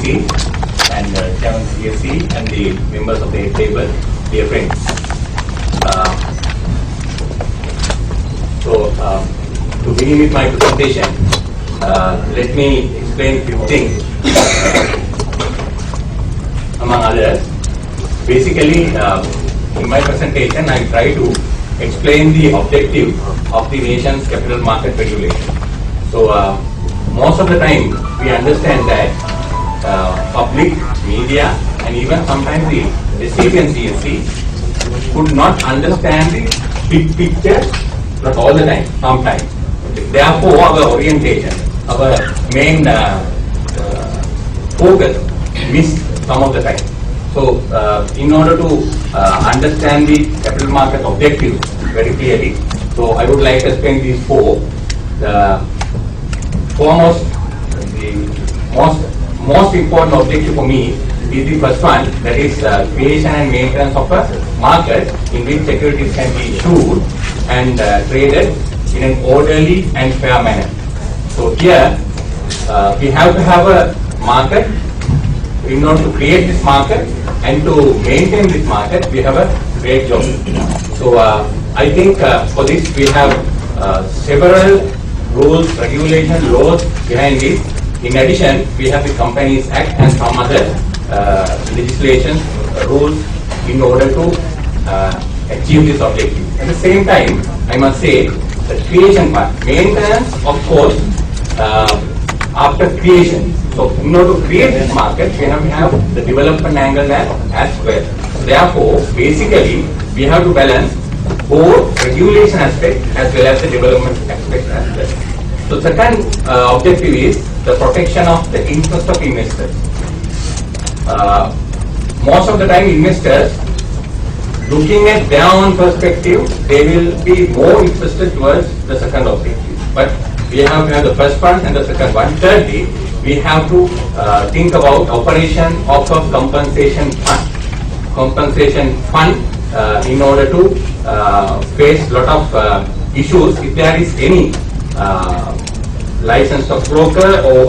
MD and Chairman CSE and the members of the table, dear friends. To begin with my presentation, let me explain a few things. Among others, basically, in my presentation, I try to explain the objective of the nation's capital market regulation. So, most of the time, we understand that public, media, and even sometimes the SEC and CSE could not understand the big picture, not all the time, sometimes. Therefore, our orientation, our main focus missed some of the time. So, in order to understand the capital market objectives very clearly, so I would like to explain these four. The foremost, the most important objective for me is the first one, that is creation and maintenance of a market in which securities can be issued and traded in an orderly and fair manner. So here we have to have a market. In order to create this market and to maintain this market, we have a great job. So I think for this we have several rules, regulations, laws behind this. In addition, we have the Companies Act and some other legislation, rules in order to achieve this objective. At the same time, I must say the creation part, maintenance, of course, after creation. So, in order to create this market, we have to have the development angle as well. So, therefore, basically, we have to balance both regulation aspect as well as the development aspect as well. So, second objective is the protection of the interest of investors. Most of the time, investors, looking at their own perspective, they will be more interested towards the second objective. But we have to have the first one and the second one. Thirdly, we have to think about operation of a compensation fund. Compensation fund in order to face lot of issues if there is any licensed broker or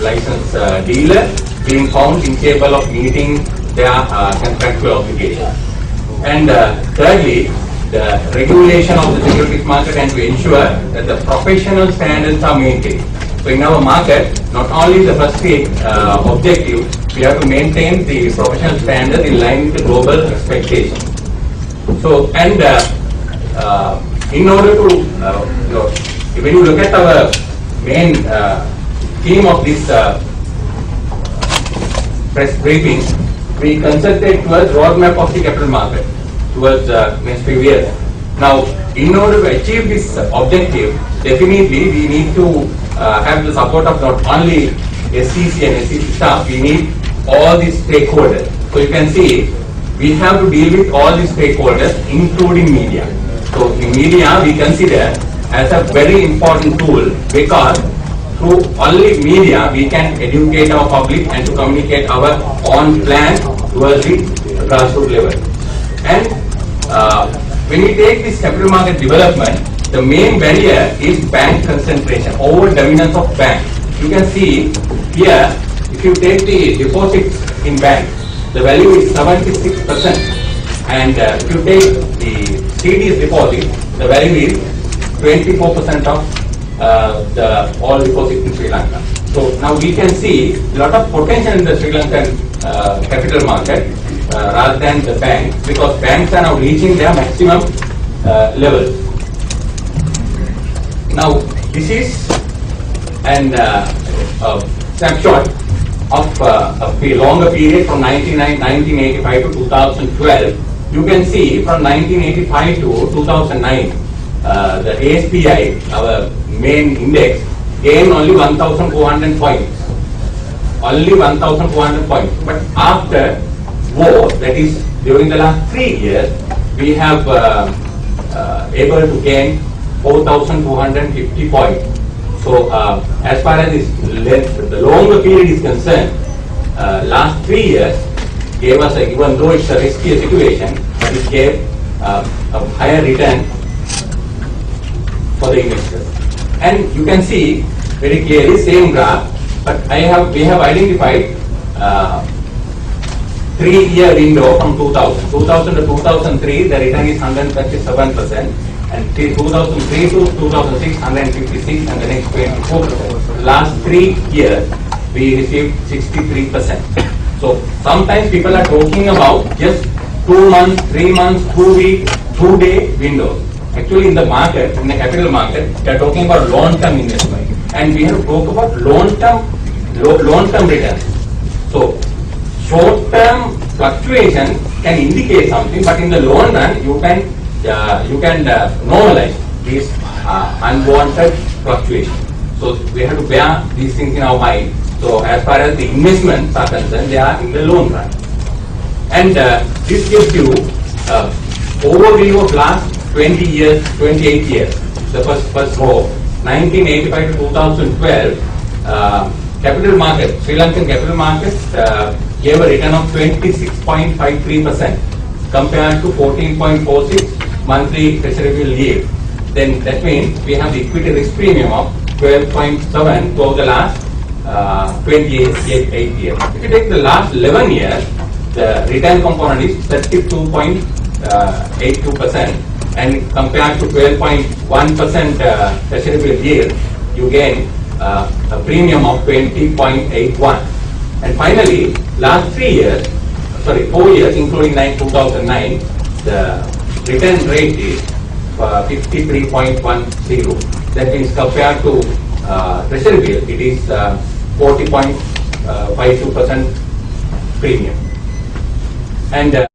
licensed dealer being found incapable of meeting their contractual obligation. And thirdly, the regulation of the securities market and to ensure that the professional standards are maintained. So in our market, not only the first objective, we have to maintain the professional standards in line with the global expectations. So, and in order to, when you look at our main theme of this press briefing, we concentrate towards roadmap of the capital market towards next few years. Now, in order to achieve this objective, definitely we need to have the support of not only SEC and SEC staff, we need all the stakeholders. So you can see, we have to deal with all the stakeholders, including media. So in media, we consider as a very important tool because through only media, we can educate our public and to communicate our own plan towards the grassroots level. And when we take this capital market development, the main barrier is bank concentration, over dominance of banks. You can see here, if you take the deposits in banks, the value is 76%. And if you take the CDs deposit, the value is 24% of the all deposits in Sri Lanka. So now we can see a lot of potential in the Sri Lankan capital market rather than the banks, because banks are now reaching their maximum levels. Now this is an snapshot of a longer period from 1985 to 2012. You can see from 1985 to 2009, the ASPI, our main index, gained only 1,400 points. Only 1,400 points. But after war, that is during the last 3 years, we have able to gain 4,250 points. So as far as this the longer period is concerned, last 3 years gave us, even though it's a riskier situation, but it gave a higher return for the investors. And you can see very clearly same graph, but we have identified 3-year window from 2000. 2000 to 2003, the return is 137%, and 2003 to 2006, 156, and the next 24%. Last 3 years, we received 63%. So sometimes people are talking about just 2 months, 3 months, 2 week, 2-day windows. Actually, in the market, in the capital market, we are talking about long-term investment, and we have to talk about long-term returns. So short-term fluctuation can indicate something, but in the long run, you can normalize these unwanted fluctuations. So we have to bear these things in our mind. So as far as the investments are concerned, they are in the long run. And this gives you overview of last 20 years, 28 years. The first row, 1985 to 2012, capital market, Sri Lankan capital market gave a return of 26.53% compared to 14.46 monthly treasury bill yield. Then that means we have the equity risk premium of 12.7 for the last 28 years. If you take the last 11 years, the return component is 32.82%, and compared to 12.1% treasury bill yield, you gain a premium of 20.81. And finally, last 4 years, including 2009, the return rate is 53.10. That means compared to treasury bill, it is 40.52% premium. And